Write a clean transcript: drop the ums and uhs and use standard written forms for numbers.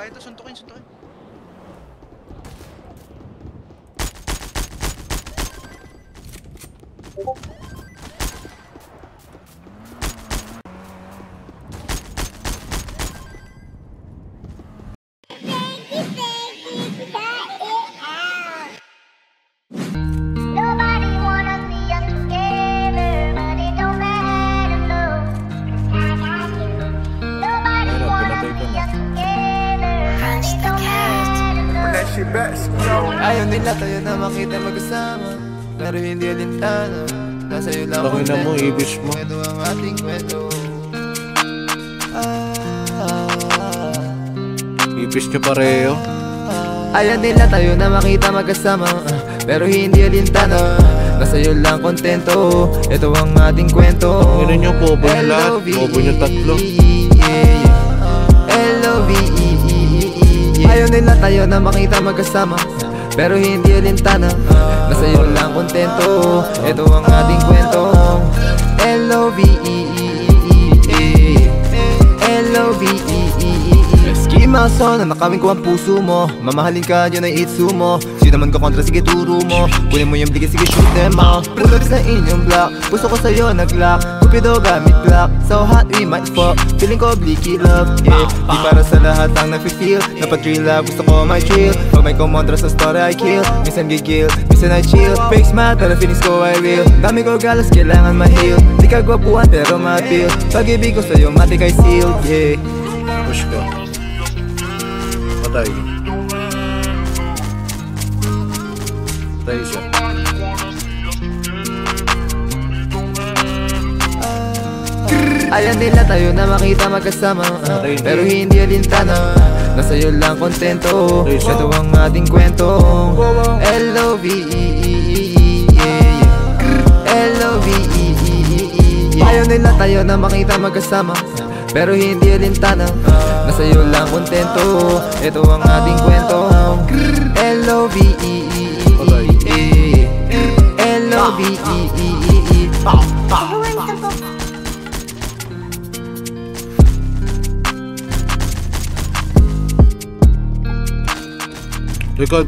Kaya ito, suntukin. Ayaw nila tayo na makita mag-asama, pero hindi alintana. Nasa iyo lang ako na mo, ibis mo. Ito ang ating kwento. Ibis nyo pareho. Ayaw nila tayo na makita mag-asama, pero hindi alintana. Nasa iyo lang kontento. Ito ang ating kwento. Ano nyo, bobo nyo lahat. Bobo nyo tatlo. L-O-V-E. Ayaw nila tayo na makita magkasama, pero hindi alintana. Nasa iyo lang kontento. Ito ang ating kwento. L-O-V-E. L-O-V-E. Skimaso na nakawin ko ang puso mo. Mamahalin ka, yun ay itsu mo. Sino naman ko kontra, sige turo mo. Kunin mo yung bligay, sige shoot them out. Pull up sa inyong block, puso ko sa'yo nag-lock. Cupido gamit Glock, so hot we might fuck. Feeling ko bleaky love, yeah. Di para sa lahat ang nag-feel. Napatrill love, gusto ko may thrill. Pag may kumontra sa story I kill. Minsan gigil, minsan I chill. Fake smile, pero feelings ko I real. Dami ko galas, kailangan ma-heal. Di ka gwapuan, pero ma-feel. Pag-ibig ko sa'yo, matik ay sealed, yeah. Push ka. Patay. Patay siya. Ayaw nila tayo na makita magkasama, pero hindi alintana. Nasa iyo lang kontento. Ito ang ating kwento. L-O-V-E. L-O-V-E. Ayaw nila tayo na makita magkasama, pero hindi alintana. Nasa iyo lang kontento. Ito ang ating kwento. L-O-V-E. L-O-V-E. Record.